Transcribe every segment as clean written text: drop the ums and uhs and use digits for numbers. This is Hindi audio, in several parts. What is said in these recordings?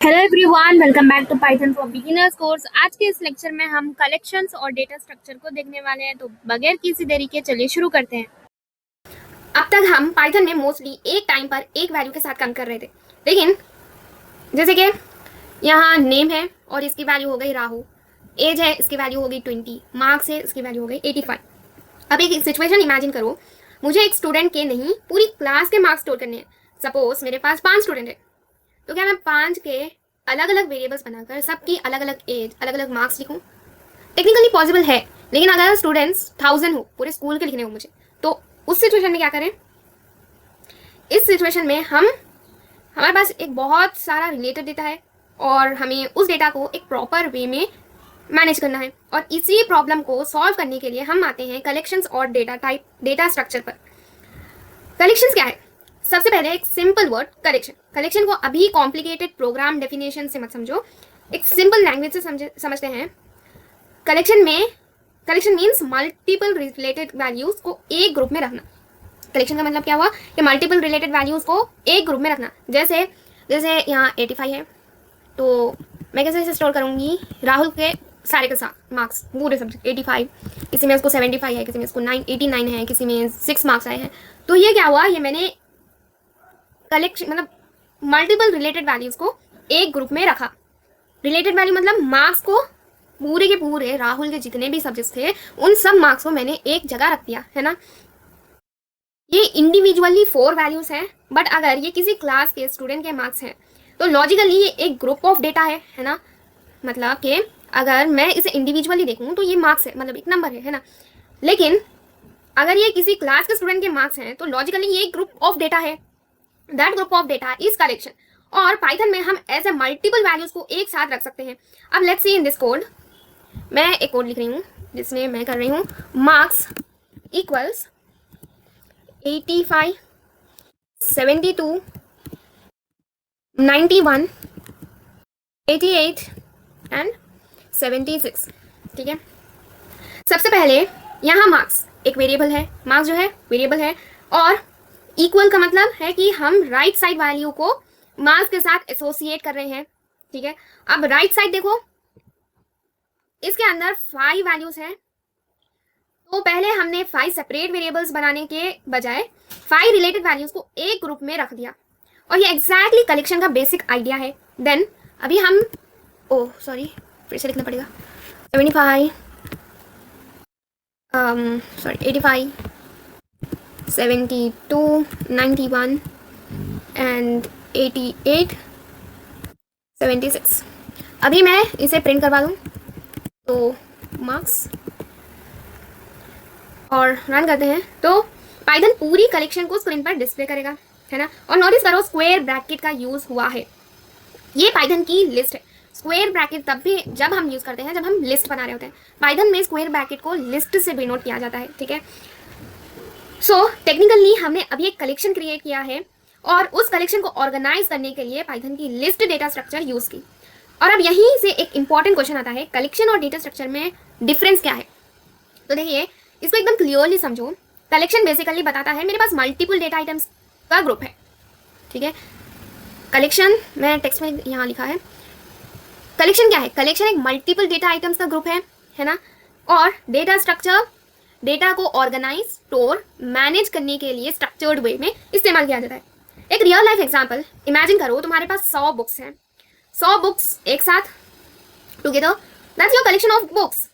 Hello everyone, welcome back to Python for beginners course. आज के इस लेक्चर में हम कलेक्शंस और डेटा स्ट्रक्चर को देखने वाले हैं। तो बगैर किसी देरी के चलिए शुरू करते हैं। अब तक हम पाइथन में मोस्टली एक टाइम पर एक वैल्यू के साथ काम कर रहे थे, लेकिन जैसे कि यहाँ नेम है और इसकी वैल्यू हो गई राहु, एज है इसकी वैल्यू हो गई 20, मार्क्स है इसकी वैल्यू हो गई 85। अब एक सिचुएशन इमेजिन करो, मुझे एक स्टूडेंट के नहीं पूरी क्लास के मार्क्स स्टोर करने हैं। सपोज मेरे पास 5 स्टूडेंट है, तो क्या मैं 5 के अलग अलग वेरिएबल्स बनाकर सबकी अलग अलग एज अलग अलग मार्क्स लिखूं? टेक्निकली पॉसिबल है, लेकिन अगर स्टूडेंट्स 1000 हो, पूरे स्कूल के लिखने हो मुझे, तो उस सिचुएशन में क्या करें? इस सिचुएशन में हमारे पास एक बहुत सारा रिलेटेड डेटा है और हमें उस डेटा को एक प्रॉपर वे में मैनेज करना है। और इसी प्रॉब्लम को सॉल्व करने के लिए हम आते हैं कलेक्शंस और डेटा स्ट्रक्चर पर। कलेक्शंस क्या है? सबसे पहले एक सिंपल वर्ड कलेक्शन। कलेक्शन को अभी कॉम्प्लिकेटेड प्रोग्राम डेफिनेशन से मत समझो, एक सिंपल लैंग्वेज से समझते हैं। Collection means multiple related values को एक ग्रुप में रखना। कलेक्शन का मतलब क्या हुआ कि मल्टीपल रिलेटेड वैल्यूज को एक ग्रुप में रखना। जैसे यहाँ 85 है, तो मैं कैसे इसे स्टोर करूंगी? राहुल के सारे के साथ मार्क्स पूरे सब्जेक्ट 85, किसी में उसको 75 है, किसी में उसको 89 है, किसी में 6 मार्क्स आए हैं। तो ये क्या हुआ? ये मैंने कलेक्शन मतलब मल्टीपल रिलेटेड वैल्यूज को एक ग्रुप में रखा। रिलेटेड वैल्यू मतलब मार्क्स को पूरे के पूरे राहुल के जितने भी सब्जेक्ट्स थे उन सब मार्क्स को मैंने एक जगह रख दिया, है ना। ये इंडिविजुअली 4 वैल्यूज हैं, बट अगर ये किसी क्लास के स्टूडेंट के मार्क्स हैं तो लॉजिकली ये एक ग्रुप ऑफ डेटा है ना। मतलब कि अगर मैं इसे इंडिविजुअली देखूं तो ये मार्क्स है, मतलब एक नंबर है ना। लेकिन अगर ये किसी क्लास के स्टूडेंट के मार्क्स हैं तो लॉजिकली ये एक ग्रुप ऑफ डेटा है। That group of data is collection. और पाइथन में हम ऐसे मल्टीपल वैल्यूज को एक साथ रख सकते हैं। अब let's see in this code. मैं एक कोड लिख रही हूँ जिसमें मैं कर रही हूँ मार्क्स इक्वल्स 85, 72, 91, 88 एंड 76। ठीक है, सबसे पहले यहाँ मार्क्स एक वेरिएबल है, मार्क्स जो है वेरिएबल है, और इक्वल का मतलब है कि हम राइट साइड वैल्यू को मार्क्स के साथ एसोसिएट कर रहे हैं। ठीक है, अब राइट साइड देखो, इसके अंदर 5 वैल्यूज हैं। तो पहले हमने 5 सेपरेट वेरिएबल्स बनाने के बजाय 5 रिलेटेड वैल्यूज को एक ग्रुप में रख दिया, और ये एग्जैक्टली कलेक्शन का बेसिक आइडिया है। देन अभी हम सॉरी फिर से लिखना पड़ेगा। 75 85, 72, 91 एंड 88, 76। अभी मैं इसे प्रिंट करवा दूँ तो मार्क्स और रन करते हैं, तो पाइथन पूरी कलेक्शन को स्क्रीन पर डिस्प्ले करेगा, है ना। और नोटिस करो स्क्वायर ब्रैकेट का यूज हुआ है। ये पाइथन की लिस्ट है। स्क्वायर ब्रैकेट तब भी जब हम यूज करते हैं जब हम लिस्ट बना रहे होते हैं। पाइथन में स्क्वायर ब्रैकेट को लिस्ट से डिनोट किया जाता है। ठीक है, सो टेक्निकली हमने अभी एक कलेक्शन क्रिएट किया है और उस कलेक्शन को ऑर्गेनाइज करने के लिए पाइथन की लिस्ट डेटा स्ट्रक्चर यूज की। और अब यहीं से एक इंपॉर्टेंट क्वेश्चन आता है, कलेक्शन और डेटा स्ट्रक्चर में डिफरेंस क्या है? तो देखिए, इसको एकदम क्लियरली समझो। कलेक्शन बेसिकली बताता है मेरे पास मल्टीपल डेटा आइटम्स का ग्रुप है। ठीक है, कलेक्शन मैं टेक्स्ट में यहाँ लिखा है। कलेक्शन क्या है? कलेक्शन एक मल्टीपल डेटा आइटम्स का ग्रुप है ना। और डेटा स्ट्रक्चर डेटा को ऑर्गेनाइज, स्टोर, मैनेज करने के लिए स्ट्रक्चर्ड वे में इस्तेमाल किया जाता है। एक रियल लाइफ एग्जांपल इमेजिन करो, तुम्हारे पास 100 बुक्स हैं। 100 बुक्स एक साथ together, that's your collection of books.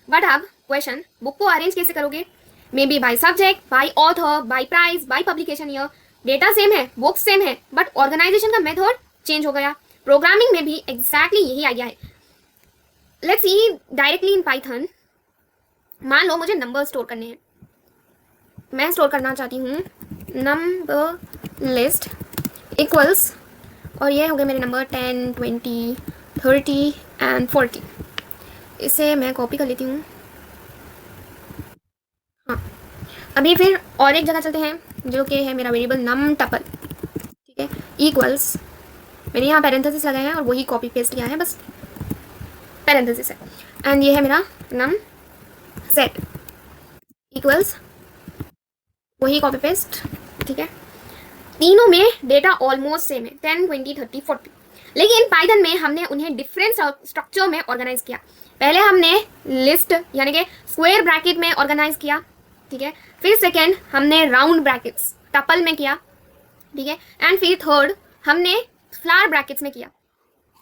But अब क्वेश्चन, बुक को अरेंज कैसे करोगे? May be by subject, by author, by price, by publication year. Data same है, बुक्स सेम है, बट ऑर्गेनाइजेशन का मेथड चेंज हो गया। प्रोग्रामिंग में भी एग्जैक्टली यही आइडिया है। Let's see directly in Python. मान लो मुझे नंबर स्टोर करने हैं। मैं स्टोर करना चाहती हूँ नंबर लिस्ट इक्वल्स, और ये हो गए मेरे नंबर 10, 20, 30 एंड 40। इसे मैं कॉपी कर लेती हूँ। हाँ, अभी फिर और एक जगह चलते हैं जो कि है मेरा वेरिएबल नम टपल। ठीक है, इक्वल्स, मैंने यहाँ पैरेंथेसिस लगाए हैं और वही कॉपी पेस्ट किया है, बस पैरेंथेसिस है। एंड ये है मेरा नम सेट इक्वल्स, वही कॉपी पेस्ट। ठीक है, तीनों में डेटा ऑलमोस्ट सेम है, 10, 20, 30, 40। लेकिन पाइथन में हमने उन्हें डिफरेंट स्ट्रक्चर में ऑर्गेनाइज किया। पहले हमने लिस्ट यानी कि स्क्वायर ब्रैकेट में ऑर्गेनाइज किया, ठीक है। फिर सेकेंड हमने राउंड ब्रैकेट्स टपल में किया, ठीक है। एंड फिर थर्ड हमने फ्लावर ब्रैकेट्स में किया,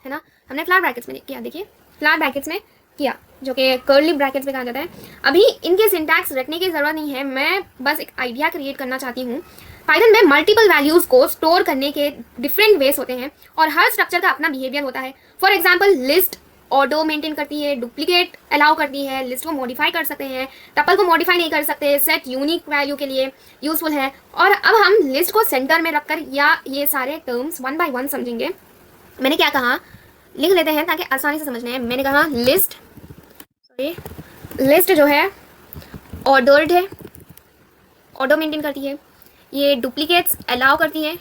है ना, हमने फ्लावर ब्रैकेट्स में किया, देखिए फ्लावर ब्रैकेट्स में किया, जो कि कर्ली ब्रैकेट्स में कहा जाता है। अभी इनके सिंटैक्स रखने की ज़रूरत नहीं है, मैं बस एक आइडिया क्रिएट करना चाहती हूँ। पाइथन में मल्टीपल वैल्यूज़ को स्टोर करने के डिफरेंट वेज होते हैं और हर स्ट्रक्चर का अपना बिहेवियर होता है। For example list order maintain करती है, डुप्लीकेट अलाउ करती है, लिस्ट को मॉडिफाई कर सकते हैं, टपल को मॉडिफाई नहीं कर सकते, सेट यूनिक वैल्यू के लिए यूजफुल है। और अब हम लिस्ट को सेंटर में रखकर या ये सारे टर्म्स वन बाय वन समझेंगे। मैंने क्या कहा, लिख लेते हैं ताकि आसानी से समझने हैं। मैंने कहा लिस्ट जो है ऑर्डर्ड है, ऑर्डर मेंटेन करती है, ये डुप्लीकेट्स अलाउ करती है,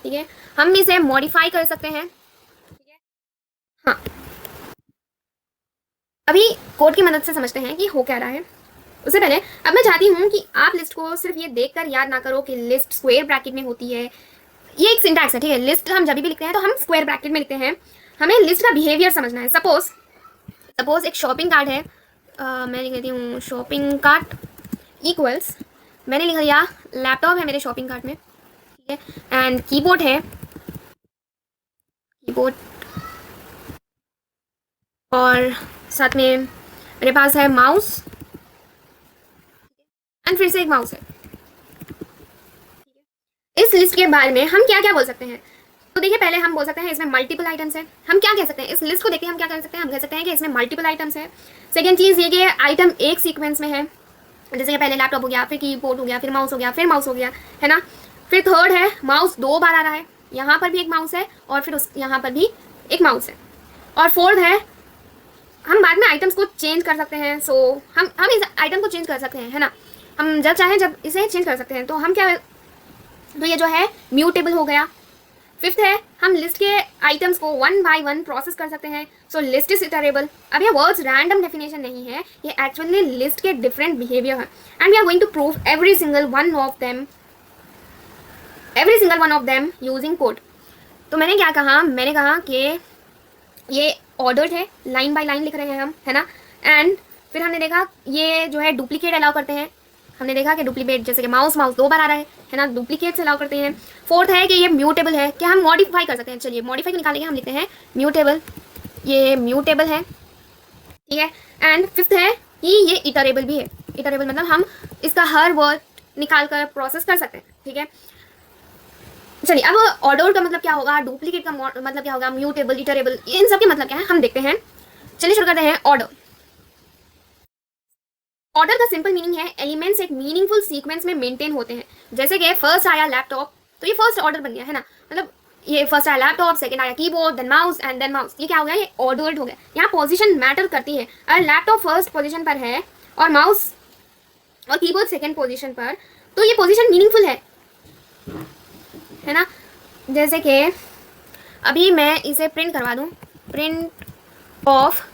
ठीक है। हम इसे मॉडिफाई कर सकते हैं, ठीक है। हाँ, अभी कोड की मदद से समझते हैं कि हो क्या रहा है। उससे पहले अब मैं चाहती हूँ कि आप लिस्ट को सिर्फ ये देखकर याद ना करो कि लिस्ट स्क्वायर ब्रैकेट में होती है। ये एक सिंटैक्स है, ठीक है। लिस्ट हम जब भी लिखते हैं तो हम स्क्वायर ब्रैकेट में लिखते हैं। हमें लिस्ट का बिहेवियर समझना है। सपोज एक शॉपिंग कार्ट है, मैं लिख लेती हूँ शॉपिंग कार्ट इक्वल्स, मैंने लिख लिया लैपटॉप है मेरे शॉपिंग कार्ट में, ठीक है। एंड कीबोर्ड है, और साथ में मेरे पास है माउस, एंड फिर से एक माउस है। इस लिस्ट के बारे में हम क्या क्या बोल सकते हैं, तो देखिए पहले हम बोल सकते हैं इसमें मल्टीपल आइटम्स है। हम क्या कह सकते हैं, इस लिस्ट को देखते हैं हम क्या कह सकते हैं, हम कह सकते हैं कि इसमें मल्टीपल आइटम्स है। सेकेंड चीज़ ये कि आइटम एक सीक्वेंस में है, जैसे कि पहले लैपटॉप हो गया, फिर कीबोर्ड हो गया, फिर माउस हो गया, फिर माउस हो गया, है ना। फिर थर्ड है माउस 2 बार आ रहा है, यहाँ पर भी एक माउस है और फिर यहाँ पर भी एक माउस है। और फोर्थ है हम बाद में आइटम्स को चेंज कर सकते हैं। सो हम इस आइटम को चेंज कर सकते हैं, है ना, हम जब चाहें जब इसे चेंज कर सकते हैं। तो हम क्या, तो ये जो है म्यूटेबल हो गया। फिफ्थ है हम लिस्ट के आइटम्स को वन बाय वन प्रोसेस कर सकते हैं। So list is iterable. अब ये वर्ड्स रैंडम डेफिनेशन नहीं है, ये एक्चुअली लिस्ट के डिफरेंट बिहेवियर है and we are going to prove every single one of them using code. तो मैंने क्या कहा, मैंने कहा कि ये ऑर्डर्ड है, लाइन बाय लाइन लिख रहे हैं हम, है ना। एंड फिर हमने देखा ये जो है डुप्लीकेट अलाउ करते हैं, हमने देखा कि डुप्लीकेट जैसे कि माउस 2 बार आ रहा है ना, डुप्लीकेट अलाउ करते हैं। फोर्थ है कि ये म्यूटेबल है, कि हम मॉडिफाई कर सकते हैं। चलिए मॉडिफाई निकालेंगे, हम लिखते हैं म्यूटेबल, ये म्यूटेबल है, ठीक है। एंड फिफ्थ है कि ये इटरेबल भी है। इटरेबल मतलब हम इसका हर वर्ड निकाल कर प्रोसेस कर सकते हैं, ठीक है। चलिए अब ऑर्डर का मतलब क्या होगा, डुप्लीकेट का मतलब क्या होगा, म्यूटेबल, इटरेबल, इन सब के मतलब क्या है हम देखते हैं। चलिए शुरू करते हैं। ऑर्डर का सिंपल मीनिंग है एलिमेंट्स एक मीनिंगफुल सीक्वेंस में मेंटेन होते हैं। जैसे कि फर्स्ट आया लैपटॉप, तो ये फर्स्ट ऑर्डर बन गया, है ना, मतलब ये फर्स्ट आया लैपटॉप, सेकंड आया keyboard, then mouse and then mouse, ये क्या हो गया, ये ऑर्डर्ड हो गया। यहाँ पोजीशन मैटर करती है। अगर लैपटॉप फर्स्ट पोजीशन पर है और माउस और कीबोर्ड सेकंड पोजीशन पर, तो ये पोजीशन मीनिंगफुल है ना। जैसे कि अभी मैं इसे प्रिंट करवा दूँ, प्रिंट ऑफ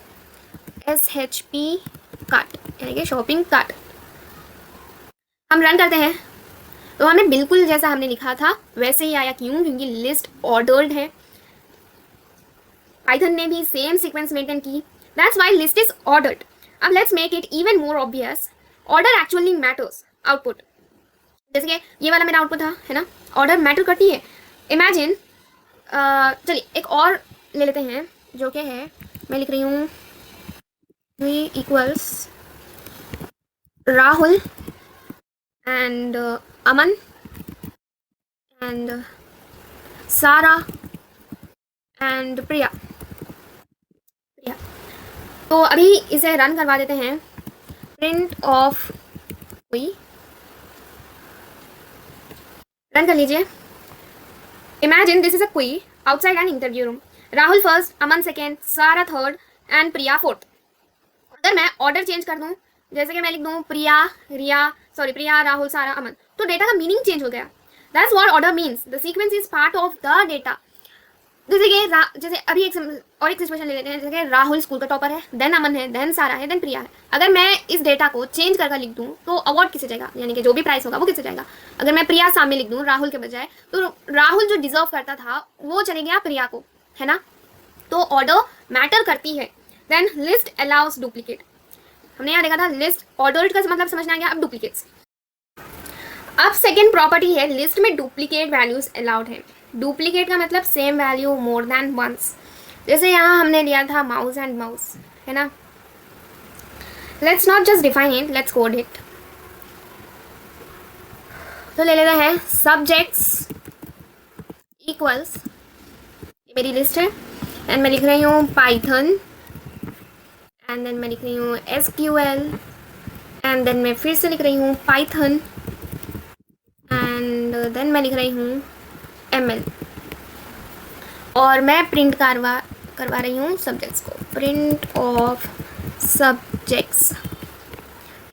SHP कार्ट यानी कि शॉपिंग कार्ट, हम रन करते हैं तो हमें बिल्कुल जैसा हमने लिखा था वैसे ही आया। क्यों? क्योंकि लिस्ट ऑर्डर्ड है। पाइथन ने भी सेम सीक्वेंस मेंटेन की, that's why list is ordered. अब let's make it even more obvious, order actually matters output. जैसे कि ये वाला मेरा आउटपुट था, है ना, ऑर्डर मैटर करती है। इमेजिन, चलिए एक और ले लेते हैं जो कि है, मैं लिख रही हूँ equals Rahul and Aman and Sara and Priya। तो अभी इसे रन करवा देते हैं। प्रिंट ऑफ कोई, रन कर लीजिए। इमेजिन दिस इज अ क्वी outside an interview room, Rahul first, Aman second, सारा थर्ड एंड प्रिया फोर्थ। अगर मैं ऑर्डर चेंज कर दूं, जैसे कि मैं लिख दूं प्रिया राहुल सारा अमन, तो डेटा का मीनिंग चेंज हो गया। That's what order means, the sequence is part of the data. जैसे अभी और एक सिचुएशन ले लेते हैं, जैसे राहुल स्कूल का टॉपर है, देन अमन है, देन सारा है, देन प्रिया है। अगर मैं इस डेटा को चेंज करके लिख दूं तो अवार्ड किसे जाएगा, यानी कि जो भी प्राइस होगा वो किसे जाएगा। अगर मैं प्रिया सामने लिख दूं राहुल के बजाय, तो राहुल जो डिजर्व करता था वो चले गया प्रिया को, है ना। तो ऑर्डर मैटर करती है। देन लिस्ट अलाउस डुप्लीकेट, हमने यहाँ देखा था लिस्ट, ऑर्डर्ड का मतलब समझ में आ गया। अब डुप्लीकेट्स, अब सेकेंड प्रॉपर्टी है लिस्ट में डुप्लीकेट वैल्यूज अलाउड है। डुप्लीकेट का मतलब same value more than once. जैसे यहाँ हमने लिया था माउस एंड माउस, है ना। Let's not just define it, let's code it. तो ले लेते हैं सब्जेक्ट्स इक्वल्स, ये मेरी लिस्ट है, एंड मैं लिख रही हूँ पाइथन, एंड देन मैं लिख रही हूँ SQL, एंड देन मैं फिर से लिख रही हूँ पाइथन, एंड देन मैं लिख रही हूँ ML, और मैं प्रिंट करवा रही हूँ सब्जेक्ट्स को, प्रिंट ऑफ सब्जेक्ट्स।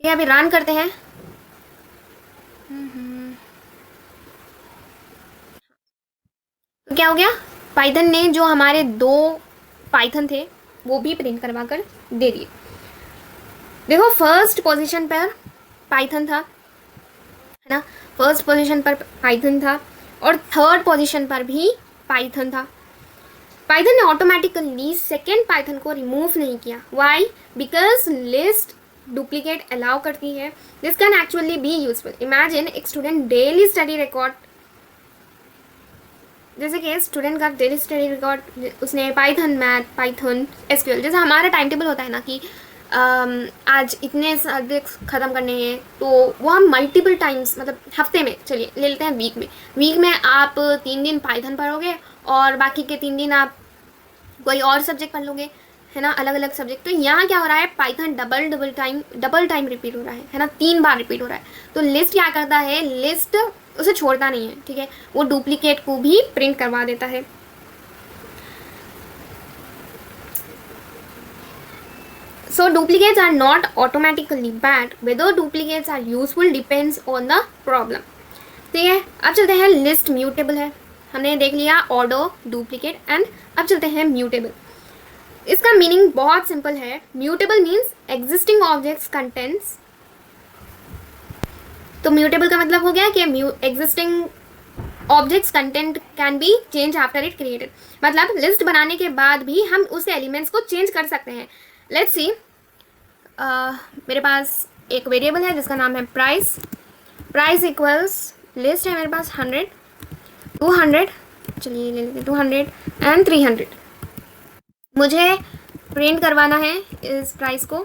ये अभी रन करते हैं। तो क्या हो गया, पाइथन ने जो हमारे 2 पाइथन थे वो भी प्रिंट करवा कर दे दिए। देखो फर्स्ट पोजीशन पर पाइथन था, है ना, फर्स्ट पोजीशन पर पाइथन था, और थर्ड पोजीशन पर भी पाइथन था। पाइथन ने ऑटोमेटिकली सेकेंड पाइथन को रिमूव नहीं किया। Why? Because list duplicate allow करती है। This can actually be useful. Imagine एक स्टूडेंट डेली स्टडी रिकॉर्ड, जैसे कि स्टूडेंट का डेली स्टडी रिकॉर्ड, उसने पाइथन मैथ, पाइथन, SQL, जैसे हमारा टाइम टेबल होता है ना कि आज इतने सब्जेक्ट्स ख़त्म करने हैं, तो वो हम मल्टीपल टाइम्स, मतलब हफ्ते में, चलिए ले लेते हैं वीक में आप 3 दिन पाइथन पढ़ोगे और बाकी के 3 दिन आप कोई और सब्जेक्ट पढ़ लोगे, है ना, अलग अलग सब्जेक्ट। तो यहाँ क्या हो रहा है, पाइथन डबल टाइम रिपीट हो रहा है ना, 3 बार रिपीट हो रहा है। तो लिस्ट क्या करता है, लिस्ट उसे छोड़ता नहीं है, ठीक है, वो डुप्लीकेट को भी प्रिंट करवा देता है। So duplicates are not automatically bad. Whether duplicates are useful depends on the problem. ठीक है, अब चलते हैं लिस्ट म्यूटेबल है। हमने देख लिया ऑर्डर, डुप्लीकेट, एंड अब चलते हैं म्यूटेबल। इसका मीनिंग बहुत सिंपल है। Mutable means existing objects contents. तो म्यूटेबल का मतलब हो गया कि existing objects content can be change after it created. मतलब लिस्ट बनाने के बाद भी हम उस एलिमेंट्स को चेंज कर सकते हैं। लेट्स सी, मेरे पास एक वेरिएबल है जिसका नाम है प्राइस। प्राइस इक्वल्स लिस्ट है मेरे पास 100, 200, चलिए ले लेते 200 एंड 300। मुझे प्रिंट करवाना है इस प्राइस को,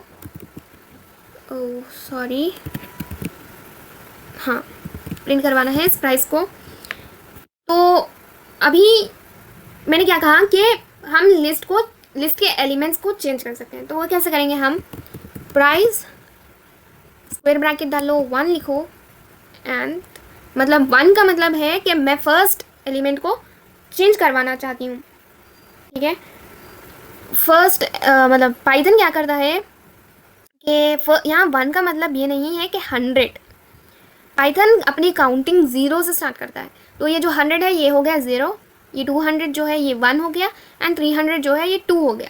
ओह सॉरी, हाँ प्रिंट करवाना है इस प्राइस को। तो अभी मैंने क्या कहा कि हम लिस्ट के एलिमेंट्स को चेंज कर सकते हैं। तो वो कैसे करेंगे, हम प्राइस स्क्वायर ब्रैकेट डालो, 1 लिखो, एंड मतलब 1 का मतलब है कि मैं फर्स्ट एलिमेंट को चेंज करवाना चाहती हूँ, ठीक है। फर्स्ट मतलब पाइथन क्या करता है कि यहाँ 1 का मतलब ये नहीं है कि 100। पाइथन अपनी काउंटिंग 0 से स्टार्ट करता है। तो ये जो 100 है ये हो गया 0, ये 200 जो है ये 1 हो गया, एंड 300 जो है ये 2 हो गया।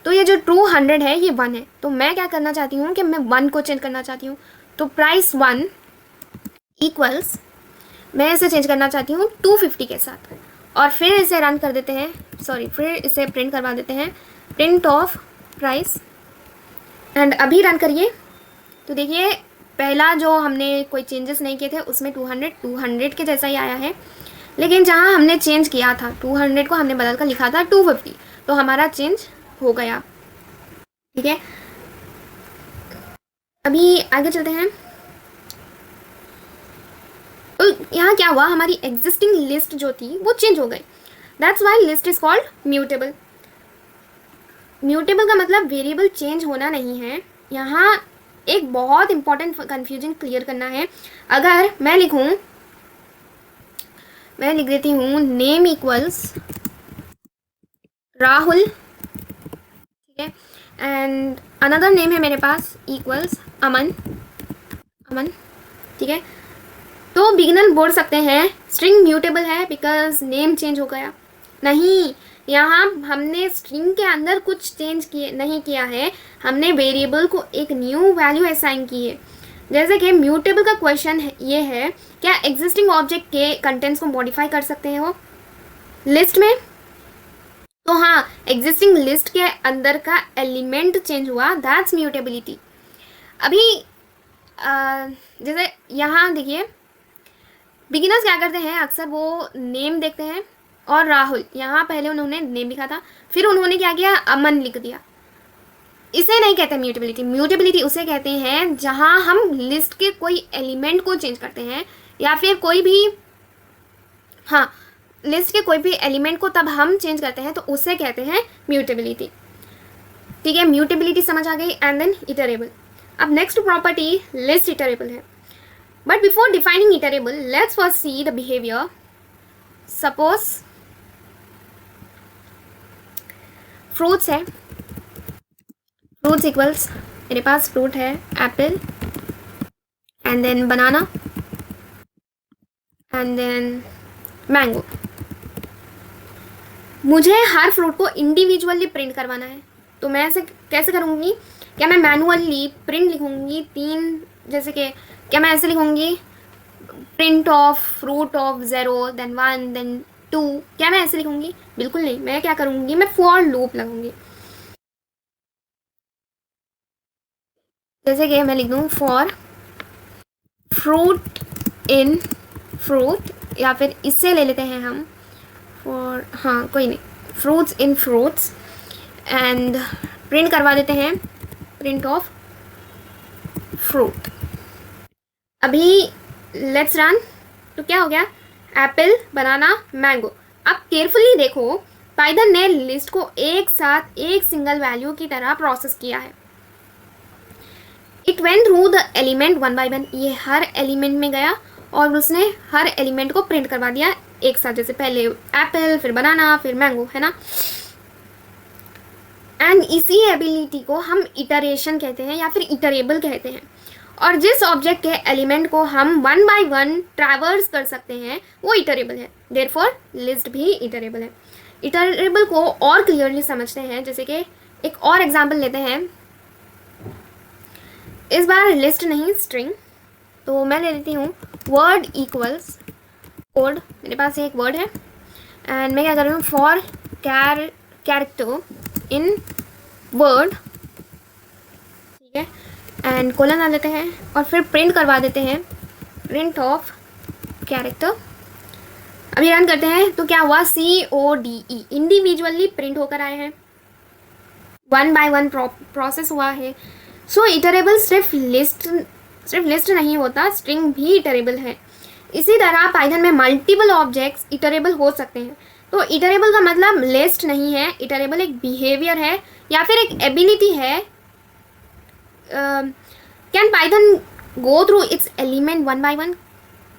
तो ये जो 200 है ये 1 है। तो मैं क्या करना चाहती हूँ कि मैं 1 को चेंज करना चाहती हूँ। तो प्राइस 1 इक्वल्स, मैं इसे चेंज करना चाहती हूँ 250 के साथ, और फिर इसे रन कर देते हैं, सॉरी फिर इसे प्रिंट करवा देते हैं, प्रिंट ऑफ प्राइस, एंड अभी रन करिए। तो देखिए पहला जो हमने कोई चेंजेस नहीं किए थे उसमें 200 के जैसा ही आया है, लेकिन जहाँ हमने चेंज किया था 200 को हमने बदल कर लिखा था 250, तो हमारा चेंज हो गया, ठीक है। अभी आगे चलते हैं। यहाँ क्या हुआ, हमारी एग्जिस्टिंग लिस्ट जो थी वो चेंज हो गई। That's why list is called mutable. Mutable का मतलब वेरिएबल चेंज होना नहीं है। यहाँ एक बहुत इंपॉर्टेंट कंफ्यूजन क्लियर करना है। अगर मैं लिख देती हूँ नेम इक्वल्स राहुल, ठीक है, एंड अनदर नेम है मेरे पास इक्वल्स अमन, ठीक है। तो बिगिनर बोल सकते हैं स्ट्रिंग म्यूटेबल है बिकॉज नेम चेंज हो गया, नहीं, यहाँ हमने स्ट्रिंग के अंदर कुछ चेंज किए नहीं किया है, हमने वेरिएबल को एक न्यू वैल्यू असाइन की है। जैसे कि म्यूटेबल का क्वेश्चन ये है, क्या एग्जिस्टिंग ऑब्जेक्ट के कंटेंट्स को मॉडिफाई कर सकते हो लिस्ट में? तो हाँ, एग्जिस्टिंग लिस्ट के अंदर का एलिमेंट चेंज हुआ, दैट्स म्यूटेबिलिटी। अभी जैसे यहाँ देखिए, बिगिनर्स क्या करते हैं, अक्सर वो नेम देखते हैं और राहुल, यहाँ पहले उन्होंने नेम लिखा था, फिर उन्होंने क्या किया, अमन लिख दिया। इसे नहीं कहते म्यूटेबिलिटी। म्यूटेबिलिटी उसे कहते हैं जहाँ हम लिस्ट के कोई एलिमेंट को चेंज करते हैं, या फिर कोई भी, हाँ, लिस्ट के कोई भी एलिमेंट को तब हम चेंज करते हैं, तो उसे कहते हैं म्यूटेबिलिटी। ठीक है, म्यूटेबिलिटी समझ आ गई। And then iterable. अब नेक्स्ट प्रॉपर्टी लिस्ट इटरेबल है। But before defining iterable, let's first see the behaviour. Suppose fruits है, फ्रूट्स इक्वल्स, मेरे पास फ्रूट है apple, and then banana, and then mango. मुझे हर फ्रूट को इंडिविजुअली प्रिंट करवाना है, तो मैं ऐसे कैसे करूँगी? क्या मैं मैनुअली प्रिंट लिखूँगी तीन, जैसे कि क्या मैं ऐसे लिखूँगी, print of fruit of 0 then 1 then 2, क्या मैं ऐसे लिखूँगी? बिल्कुल नहीं। मैं क्या करूँगी, मैं फॉर लूप लगूँगी। जैसे कि मैं लिख दूँ फॉर फ्रूट इन फ्रूट, या फिर इससे ले लेते हैं हम फॉर, हाँ कोई नहीं, fruits in fruits, and print करवा देते हैं प्रिंट ऑफ फ्रूट। अभी लेट्स रन, तो क्या हो गया, एप्पल, बनाना, मैंगो। अब केयरफुली देखो, पाइथन ने लिस्ट को एक साथ एक सिंगल वैल्यू की तरह प्रोसेस किया है। It went through the element one by one, ये हर एलिमेंट में गया और उसने हर एलिमेंट को प्रिंट करवा दिया एक साथ, जैसे पहले एप्पल, फिर बनाना, फिर मैंगो, है ना। एंड इसी एबिलिटी को हम इटरेशन कहते हैं या फिर इटरेबल कहते हैं। और जिस ऑब्जेक्ट के एलिमेंट को हम वन बाय वन ट्रैवर्स कर सकते हैं वो इटरेबल है। देयरफॉर लिस्ट भी इटरेबल है। इटरेबल को और क्लियरली समझते हैं, जैसे कि एक और एग्जांपल लेते हैं, इस बार लिस्ट नहीं स्ट्रिंग। तो मैं ले लेती हूँ वर्ड इक्वल्स कोड, मेरे पास एक वर्ड है, एंड मैं क्या कर रही हूँ, फॉर कैरेक्टर इन वर्ड, ठीक है, एंड कोलन डाल देते हैं और फिर प्रिंट करवा देते हैं प्रिंट ऑफ कैरेक्टर। अभी रन करते हैं तो क्या हुआ, CODE, इंडिविजुअली प्रिंट होकर आए हैं, वन बाय वन प्रोसेस हुआ है। सो इटरेबल सिर्फ लिस्ट नहीं होता, स्ट्रिंग भी इटरेबल है। इसी तरह पाइथन में मल्टीपल ऑब्जेक्ट्स इटरेबल हो सकते हैं। तो इटरेबल का मतलब लिस्ट नहीं है, इटरेबल एक बिहेवियर है या फिर एक एबिलिटी है। Can Python go through it's element one by one?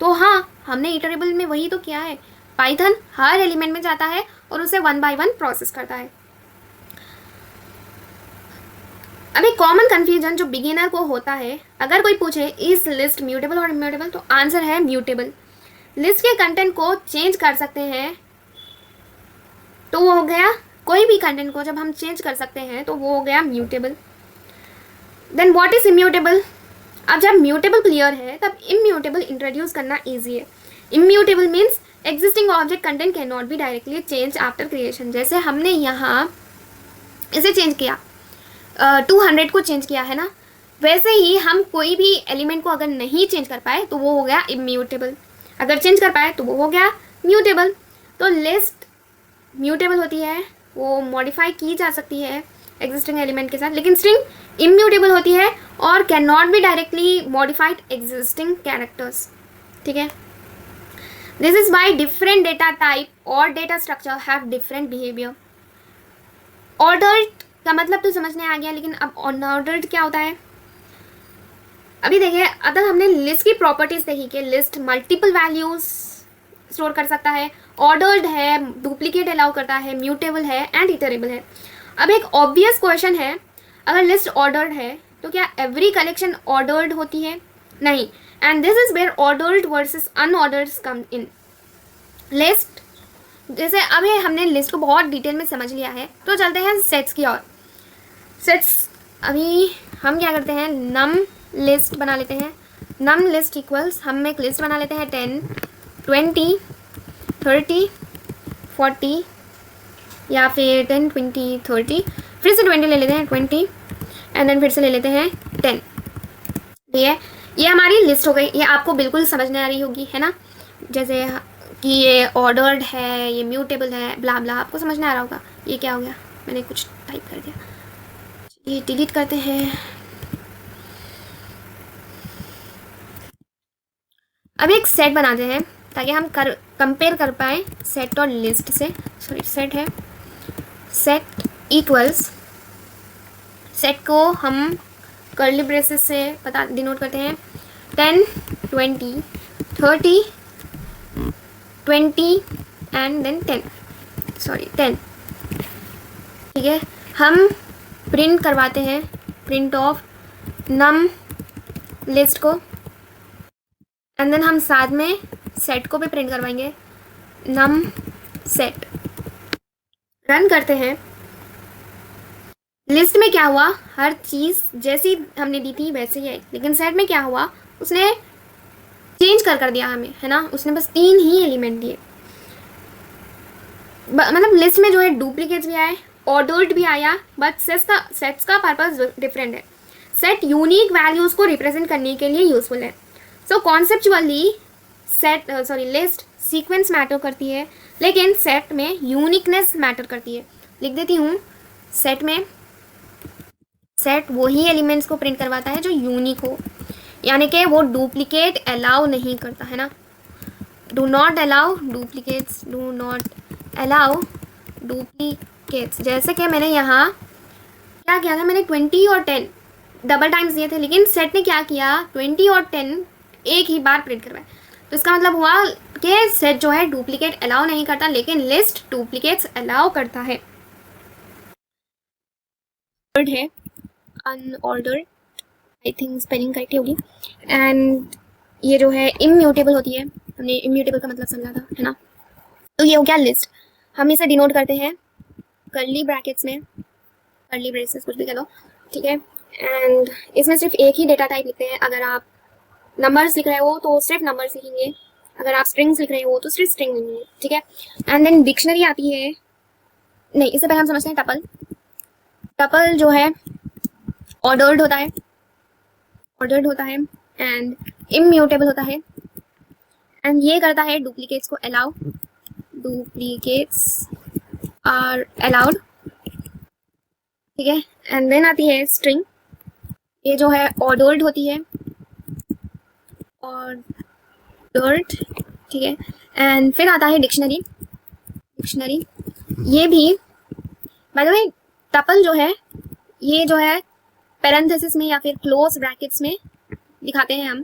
तो हाँ, हमने इटरेबल में वही तो किया है। पाइथन हर एलिमेंट में जाता है और उसे वन बाय वन प्रोसेस करता है। अब एक कॉमन कंफ्यूजन जो बिगिनर को होता है, अगर कोई पूछे इज लिस्ट म्यूटेबल और इम्यूटेबल, तो आंसर है म्यूटेबल। लिस्ट के कंटेंट को चेंज कर सकते हैं तो वो हो गया, कोई भी कंटेंट को जब हम चेंज कर सकते हैं तो वो हो गया mutable. Then what is immutable? अब जब म्यूटेबल क्लियर है तब इम्यूटेबल इंट्रोड्यूस करना ईजी है। Immutable means existing object content can not be directly change after creation. जैसे हमने यहाँ इसे चेंज किया, 200 को चेंज किया है ना, वैसे ही हम कोई भी एलिमेंट को अगर नहीं चेंज कर पाए तो वो हो गया इम्यूटेबल, अगर चेंज कर पाए तो वो हो गया म्यूटेबल। तो लिस्ट म्यूटेबल होती है, वो मॉडिफाई की जा सकती है एग्जिस्टिंग एलिमेंट के साथ, लेकिन स्ट्रिंग इम्यूटेबल होती है और can not be directly modified existing characters. ठीक है, this is why different data type और data structure have different behaviour. Ordered का मतलब तो समझने आ गया, लेकिन अब अनऑर्डर्ड क्या होता है? अभी देखिए, अगर हमने लिस्ट की प्रॉपर्टीज देखी कि लिस्ट मल्टीपल वैल्यूज स्टोर कर सकता है, ऑर्डर्ड है, डुप्लीकेट अलाउ करता है, म्यूटेबल है एंड इटरेबल है। अब एक ऑब्वियस क्वेश्चन है, अगर लिस्ट ऑर्डर्ड है तो क्या एवरी कलेक्शन ऑर्डर्ड होती है? नहीं, and this is where ordered versus unordered come in. List जैसे अभी हमने लिस्ट को बहुत डिटेल में समझ लिया है, तो चलते हैं सेट्स की ओर। सेट्स अभी हम क्या करते हैं, नम लिस्ट बना लेते हैं। नम लिस्ट इक्वल्स, हम एक लिस्ट बना लेते हैं 10, 20, 30, 40 या फिर 10, 20, 30, फिर से 20 ले लेते हैं 20 एंड देन फिर से ले लेते हैं 10। ठीक है, ये हमारी लिस्ट हो गई। ये आपको बिल्कुल समझ नहीं आ रही होगी, है ना, जैसे कि ये ऑर्डर्ड है, ये म्यूटेबल है, ब्ला ब्ला, आपको समझ नहीं आ रहा होगा। ये क्या हो गया, मैंने कुछ टाइप कर दिया, ये डिलीट करते हैं। अब एक सेट बनाते हैं ताकि हम कंपेयर कर पाए सेट और लिस्ट से। सॉरी, सेट है, सेट इक्वल्स, सेट को हम कर्ली ब्रेसेस से पता डिनोट करते हैं 10, 20, 30, 20 एंड देन 10, सॉरी 10। ठीक है, हम प्रिंट करवाते हैं प्रिंट ऑफ नम लिस्ट को एंड देन हम साथ में सेट को भी प्रिंट करवाएंगे, नम सेट। रन करते हैं। लिस्ट में क्या हुआ, हर चीज़ जैसी हमने दी थी वैसे ही है, लेकिन सेट में क्या हुआ, उसने चेंज कर दिया हमें, है ना, उसने बस 3 ही एलिमेंट दिए। मतलब लिस्ट में जो है डुप्लीकेट्स भी आए, ऑर्डर्ड भी आया, बट सेट्स का पर्पस डिफरेंट है। सेट यूनिक वैल्यूज़ को रिप्रेजेंट करने के लिए यूजफुल है। सो कॉन्सेप्चुअली लिस्ट सीक्वेंस मैटर करती है, लेकिन सेट में यूनिकनेस मैटर करती है। लिख देती हूँ, सेट वही एलिमेंट्स को प्रिंट करवाता है जो यूनिक हो, यानी कि वो डुप्लीकेट अलाउ नहीं करता, है ना। Do not allow duplicates, do not allow duplicates. जैसे कि मैंने यहाँ क्या किया था, मैंने 20 और 10 डबल टाइम्स दिए थे, लेकिन सेट ने क्या किया, 20 और 10 एक ही बार प्रिंट करवाए। तो इसका मतलब हुआ कि सेट जो है डुप्लीकेट अलाउ नहीं करता, लेकिन लिस्ट डुप्लीकेट्स अलाउ करता है। है unordered, I think spelling correct होगी। एंड ये जो है इम्यूटेबल होती है, हमने इम्यूटेबल का मतलब समझा था, है ना। तो ये हो गया लिस्ट। हम इसे डिनोट करते हैं कर्ली ब्रैकेट्स में, कर्ली ब्रेसेस, कुछ भी कह लो, ठीक है। एंड इसमें सिर्फ एक ही डेटा टाइप लिखते हैं। अगर आप नंबर्स लिख रहे हो तो सिर्फ नंबर्स लिखेंगे, अगर आप स्ट्रिंग्स लिख रहे हो तो सिर्फ स्ट्रिंग लिखेंगे, ठीक है। एंड देन डिक्शनरी आती है, नहीं, इससे पहले हम समझते हैं टपल। टपल जो है ऑर्डर्ड होता है एंड इम्यूटेबल होता है, एंड ये करता है डुप्लीकेट्स को अलाउ, डुप्लीकेट्स आर अलाउड, ठीक है। एंड देन आती है स्ट्रिंग, ये जो है ऑर्डर्ड होती है, ऑर्डर्ड, ठीक है। एंड फिर आता है डिक्शनरी, ये भी बाय द वे टपल जो है, ये जो है पैरेंथेसिस में या फिर क्लोज ब्रैकेट्स में दिखाते हैं हम।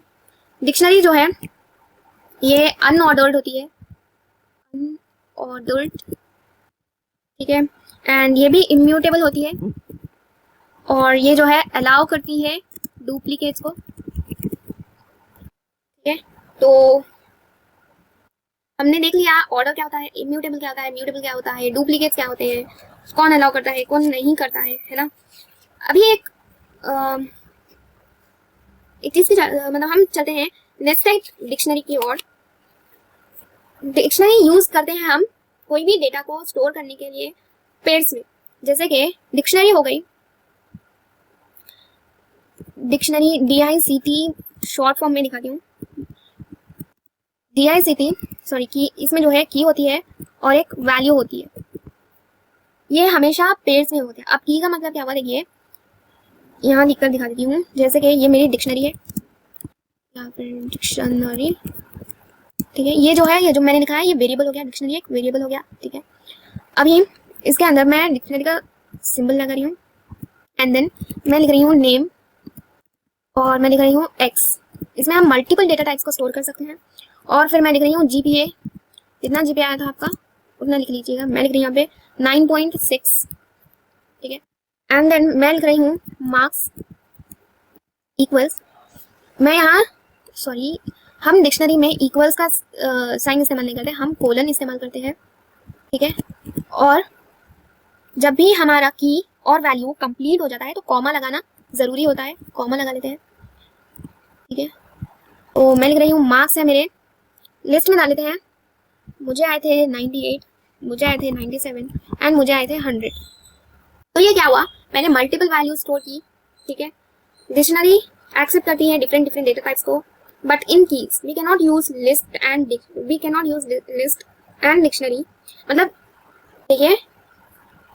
डिक्शनरी जो है ये अनऑर्डर्ड होती है, अनऑर्डर्ड, ठीक है। एंड ये भी इम्यूटेबल होती है, और ये जो है अलाउ करती है डुप्लीकेट्स को, ठीक है। तो हमने देख लिया ऑर्डर क्या होता है, इम्यूटेबल क्या होता है, म्यूटेबल क्या होता है, डुप्लीकेट्स क्या होते हैं, कौन अलाउ करता है, कौन नहीं करता है ना। अभी एक चीज़ की मतलब हम चलते हैं नेक्स्ट टाइप डिक्शनरी की ओर। डिक्शनरी यूज करते हैं हम कोई भी डेटा को स्टोर करने के लिए पेयर्स में। जैसे कि डिक्शनरी हो गई, डिक्शनरी DICT शॉर्ट फॉर्म में दिखाती हूँ, DICT सॉरी की, इसमें जो है की होती है और एक वैल्यू होती है, ये हमेशा पेयर्स में होते हैं। अब की का मतलब क्या हुआ, देखिए यहाँ लिख कर दिखा देती हूँ। जैसे कि ये मेरी डिक्शनरी है या फिर डिक्शनरी, ठीक है। ये जो है, ये जो मैंने लिखा है, ये वेरिएबल हो गया, डिक्शनरी एक वेरिएबल हो गया, ठीक है। अभी इसके अंदर मैं डिक्शनरी का सिंबल लगा रही हूँ एंड देन मैं लिख रही हूँ नेम और मैं लिख रही हूँ एक्स। इसमें हम मल्टीपल डेटा टाइप्स को स्टोर कर सकते हैं। और फिर मैं लिख रही हूँ GPA, जितना GPA आया था आपका उतना लिख लीजिएगा। मैं लिख रही हूँ यहाँ पे 9.6, ठीक है। एंड देन मैं लिख रही हूँ मार्क्स इक्वल्स, मैं यहाँ सॉरी हम डिक्शनरी में इक्वल्स का साइन इस्तेमाल नहीं करते, हम कोलन इस्तेमाल करते हैं, ठीक है। और जब भी हमारा की और वैल्यू कंप्लीट हो जाता है तो कॉमा लगाना जरूरी होता है, कॉमा लगा लेते हैं। ठीक है, तो मैं लिख रही हूँ मार्क्स है मेरे, लिस्ट में डाल लेते हैं। मुझे आए थे 98, मुझे आए थे 97 एंड मुझे आए थे 100। तो ये क्या हुआ, मैंने मल्टीपल वैल्यू स्टोर की। ठीक है, डिक्शनरी एक्सेप्ट करती है डिफरेंट डिफरेंट डेटा टाइप्स को, but in keys we can not use list and dictionary. मतलब देखिए,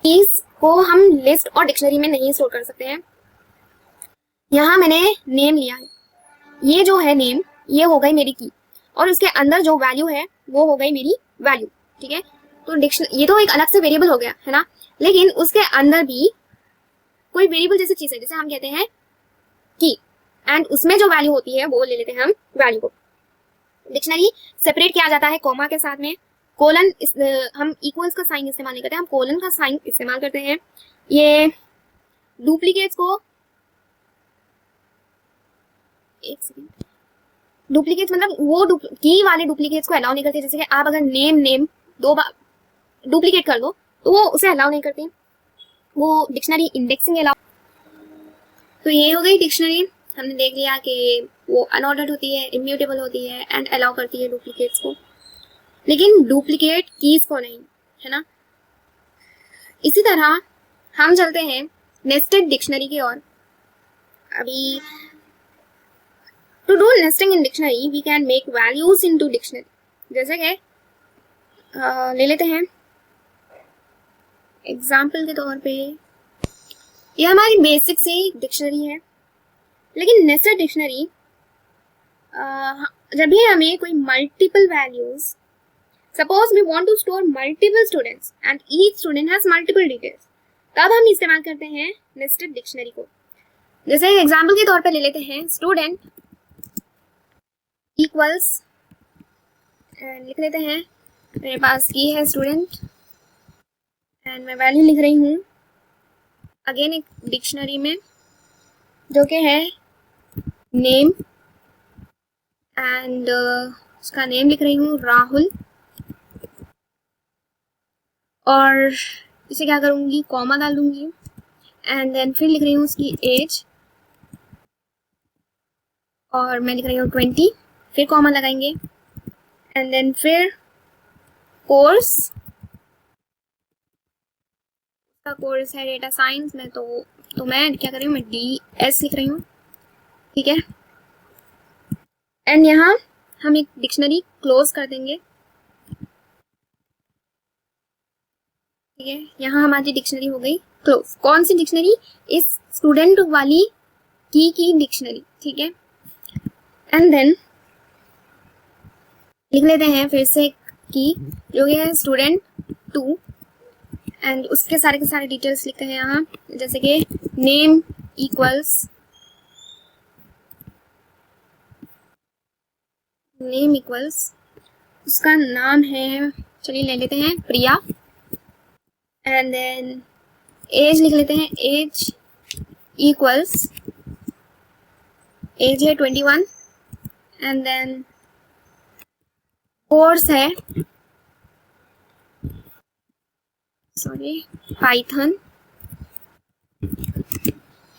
कीज को हम लिस्ट और डिक्शनरी में नहीं स्टोर कर सकते हैं। यहाँ मैंने नेम लिया है, ये जो है नेम, ये हो गई मेरी की, और उसके अंदर जो वैल्यू है वो हो गई मेरी वैल्यू। ठीक है, तो ये तो एक अलग से वेरिएबल हो गया है ना, लेकिन उसके अंदर भी कोई वेरिएबल जैसी चीज है, जैसे हम कहते हैं की, एंड उसमें जो वैल्यू होती है वो ले लेते हैं हम वैल्यू को। डिक्शनरी सेपरेट किया जाता है कॉमा के साथ में, कोलन हम इक्वल्स का साइन इस्तेमाल नहीं करते, हम कोलन का साइन इस्तेमाल करते हैं। ये डुप्लीकेट्स को, एक सेकेंड, डुप्लीकेट्स मतलब वो की वाले डुप्लीकेट्स को अलाउ नहीं करते। जैसे कि आप अगर नेम दो बार डुप्लीकेट कर दो तो वो उसे अलाउ नहीं करते, वो डिक्शनरी इंडेक्सिंग अलाउ। तो ये हो गई डिक्शनरी, हमने देख लिया कि वो अनऑर्डर्ड होती है, इम्यूटेबल होती है एंड अलाउ करती है डुप्लीकेट्स को, लेकिन डुप्लीकेट कीज को नहीं, है ना। इसी तरह हम चलते हैं नेस्टेड डिक्शनरी की ओर। अभी to do nesting in dictionary we can make values into dictionary. जैसे कि ले लेते हैं एग्जाम्पल के तौर पे, ये हमारी बेसिक सी डिक्शनरी है, लेकिन नेस्टेड डिक्शनरी जब भी हमें कोई multiple values, suppose we want to store multiple students and each student has multiple details, तब हम इस्तेमाल करते हैं नेस्टेड डिक्शनरी को। जैसे एग्जाम्पल के तौर पे ले लेते हैं स्टूडेंट इक्वल्स, लिख लेते हैं मेरे पास की है स्टूडेंट एंड मैं वैल्यू लिख रही हूँ अगेन एक डिक्शनरी में, जो कि है नेम एंड उसका नेम लिख रही हूँ राहुल, और इसे क्या करूँगी, कॉमा डाल दूंगी एंड देन फिर लिख रही हूँ उसकी एज, और मैं लिख रही हूँ 20, फिर कॉमा लगाएंगे एंड देन फिर कोर्स, का कोर्स है डेटा साइंस में, तो मैं क्या कर रही हूँ, मैं DS लिख रही हूँ। ठीक है, एंड यहाँ हम एक डिक्शनरी क्लोज कर देंगे। ठीक है, यहाँ हमारी डिक्शनरी हो गई क्लोज। कौन सी डिक्शनरी, इस स्टूडेंट वाली की डिक्शनरी। ठीक है, एंड देन लिख लेते हैं फिर से की, जो है स्टूडेंट 2 एंड उसके सारे के सारे डिटेल्स लिखते हैं यहाँ, जैसे कि नेम इक्वल्स उसका नाम है, चलिए ले लेते हैं प्रिया, एंड देन एज लिख लेते हैं, एज इक्वल्स, एज है 21 एंड देन कोर्स है पाइथन।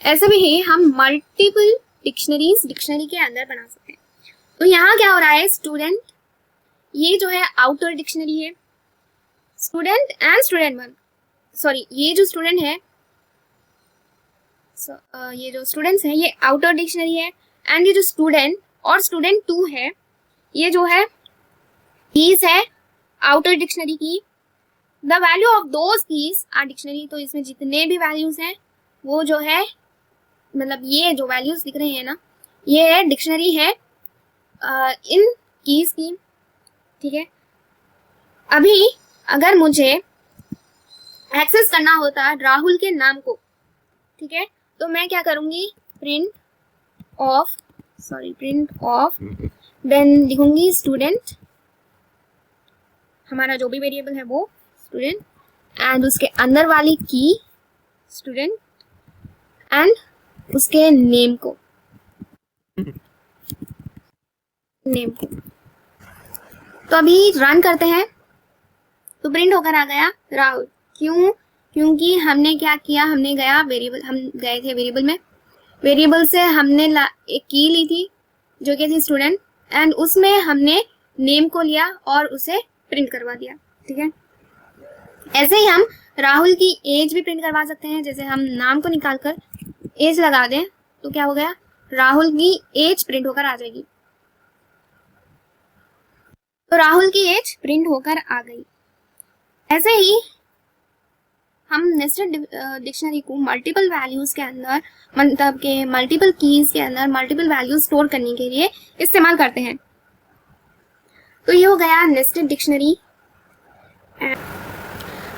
ऐसे भी ही हम मल्टीपल डिक्शनरीज डिक्शनरी के अंदर बना सकते हैं। तो यहाँ क्या हो रहा है, स्टूडेंट, ये जो है आउटर डिक्शनरी है, स्टूडेंट एंड स्टूडेंट 1, सॉरी ये जो स्टूडेंट है, ये जो स्टूडेंट्स हैं ये आउटर डिक्शनरी है, एंड ये जो स्टूडेंट और स्टूडेंट 2 है ये जो है कीज है आउटर डिक्शनरी की। The value of those keys are dictionary, तो इसमें जितने भी वैल्यूज हैं वो जो है, मतलब ये जो वैल्यूज दिख रहे हैं ना, ये है डिक्शनरी है इन कीज की। ठीक है, अभी अगर मुझे एक्सेस करना होता राहुल के नाम को, ठीक है, तो मैं क्या करूंगी, प्रिंट ऑफ देन लिखूंगी स्टूडेंट, हमारा जो भी वेरिएबल है वो स्टूडेंट, एंड उसके अंदर वाली की स्टूडेंट एंड उसके नेम को तो अभी रन करते हैं तो प्रिंट होकर आ गया राहुल। क्यों? क्योंकि हमने क्या किया, हम गए थे वेरिएबल में, वेरिएबल से हमने एक की ली थी जो कि थी स्टूडेंट, एंड उसमें हमने नेम को लिया और उसे प्रिंट करवा दिया। ठीक है, ऐसे ही हम राहुल की एज भी प्रिंट करवा सकते हैं। जैसे हम नाम को निकाल कर एज लगा दें तो क्या हो गया, राहुल की एज प्रिंट होकर आ जाएगी। तो राहुल की एज प्रिंट होकर आ गई। ऐसे ही हम नेस्टेड डिक्शनरी को मल्टीपल वैल्यूज के अंदर, मतलब के मल्टीपल कीज के अंदर मल्टीपल वैल्यूज स्टोर करने के लिए इस्तेमाल करते हैं। तो ये हो गया नेस्टेड डिक्शनरी।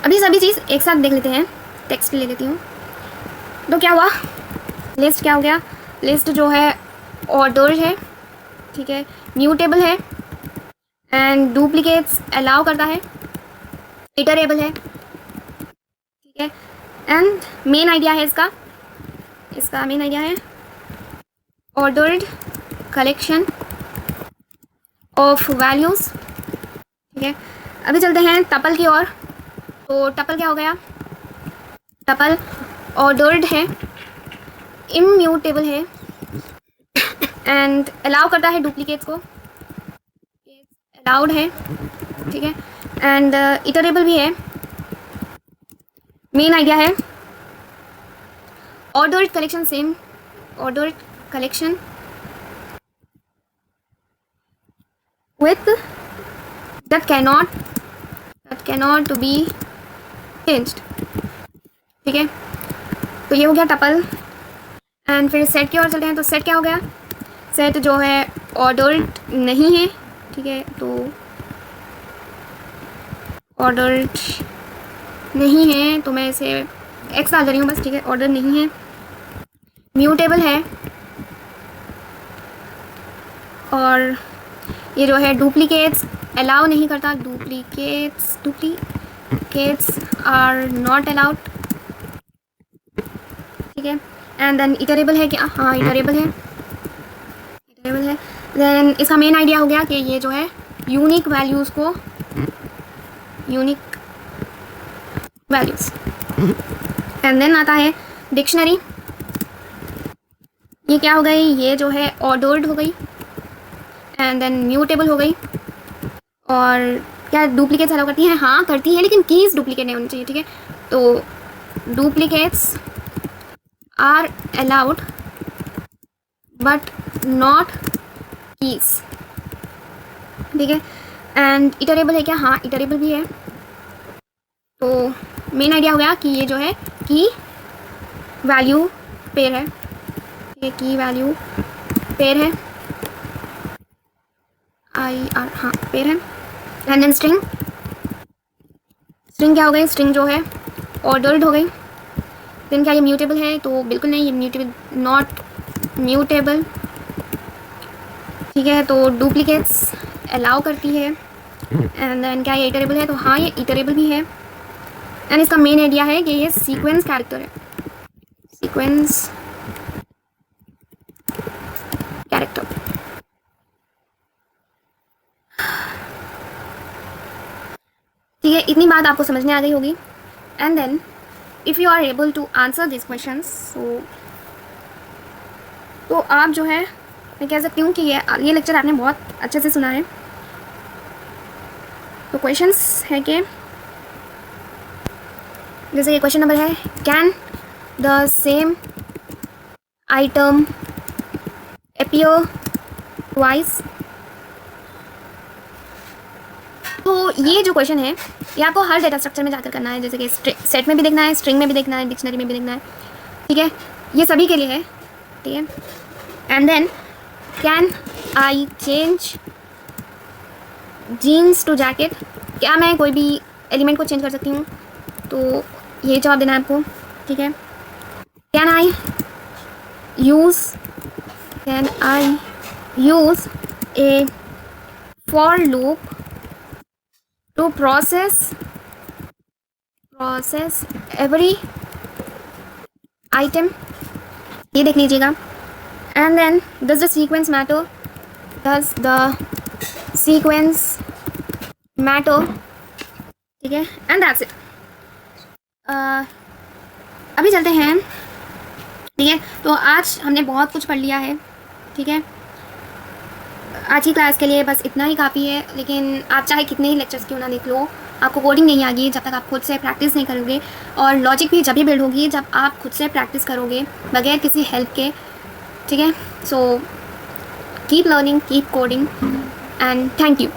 अभी सभी चीज एक साथ देख लेते हैं। टेक्स्ट ले लेती हूँ। तो क्या हुआ, लिस्ट क्या हो गया, लिस्ट जो है ऑर्डर्ड है, ठीक है, म्यूटेबल है, एंड डुप्लीकेट्स अलाउ करता है, इटरेबल है, ठीक है, एंड मेन आइडिया है इसका मेन आइडिया है ऑर्डर्ड कलेक्शन ऑफ वैल्यूज। ठीक है, अभी चलते हैं टपल की ओर। तो टपल क्या हो गया, टपल ऑर्डर्ड है, इम्यूटेबल है, एंड अलाउ करता है डुप्लीकेट्स को, अलाउड है, ठीक है, एंड इटरेबल भी है। मेन आइडिया है ordered collection, same ordered collection with that cannot to be changed। ठीक है, तो ये हो गया टपल। एंड फिर सेट की ओर चलते हैं। तो सेट क्या हो गया, सेट जो है ऑर्डर्ड नहीं है, ठीक है, तो ऑर्डर्ड नहीं है तो मैं इसे एक्स डाल रही हूँ बस, ठीक है, ऑर्डर नहीं है, म्यूटेबल है, और ये जो है डुप्लीकेट्स अलाउ नहीं करता, डुप्लीकेट्स आर नॉट अलाउड, ठीक है, एंड देन इटरेबल है क्या, हाँ इटरेबल है। देन इसका मेन आइडिया हो गया कि ये जो है यूनिक वैल्यूज़ को, यूनिक वैल्यूज़, एंड देन आता है डिक्शनरी। ये क्या हो गई, ये जो है ऑर्डर्ड हो गई, एंड देन म्यूटेबल हो गई। और क्या डुप्लीकेट्स अलाउ करती हैं, हाँ करती है, लेकिन कीज़ डुप्लीकेट नहीं होनी चाहिए, ठीक है, तो duplicates are allowed but not keys, ठीक है, एंड इटरेबल है क्या, हाँ इटरेबल भी है। तो मेन आइडिया हो गया कि ये जो है की वैल्यू पेयर है, ये की वैल्यू पेयर है, IR, हाँ पेयर है। एंड देन स्ट्रिंग क्या हो गई, स्ट्रिंग जो है ऑर्डर्ड हो गई। देन क्या ये म्यूटेबल है, तो बिल्कुल नहीं, ये म्यूटेबल, नॉट म्यूटेबल, ठीक है, तो डुप्लीकेट्स अलाउ करती है। एंड देन क्या ये इटरेबल है, तो हाँ ये इटरेबल भी है। एंड इसका मेन आइडिया है कि ये सीक्वेंस कैरेक्टर है, सीक्वेंस कैरेक्टर। ठीक है, इतनी बात आपको समझ में आ गई होगी। And then if you are able to answer this questions, तो आप जो है, मैं कह सकती हूँ कि ये लेक्चर आपने बहुत अच्छे से सुना है। तो क्वेश्चंस है कि जैसे ये क्वेश्चन नंबर है, can the same item appear twice. तो ये जो क्वेश्चन है ये आपको हर डेटा स्ट्रक्चर में जाकर करना है, जैसे कि सेट में भी देखना है, स्ट्रिंग में भी देखना है, डिक्शनरी में भी देखना है, ठीक है, ये सभी के लिए है, ठीक है। And then can I change jeans to jacket, क्या मैं कोई भी एलिमेंट को चेंज कर सकती हूँ, तो ये जवाब देना है आपको, ठीक है। Can I use a for loop to process every item, ये देख लीजिएगा। And then does the sequence matter, ठीक है, एंड दैट्स इट। अभी चलते हैं। ठीक है, तो आज हमने बहुत कुछ पढ़ लिया है। ठीक है, आज की क्लास के लिए बस इतना ही काफ़ी है, लेकिन आप चाहे कितने ही लेक्चर्स क्यों ना देख लो, आपको कोडिंग नहीं आएगी जब तक आप खुद से प्रैक्टिस नहीं करोगे, और लॉजिक भी जब भी बिल्ड होगी जब आप खुद से प्रैक्टिस करोगे बगैर किसी हेल्प के। ठीक है, so keep learning, keep coding, and thank you.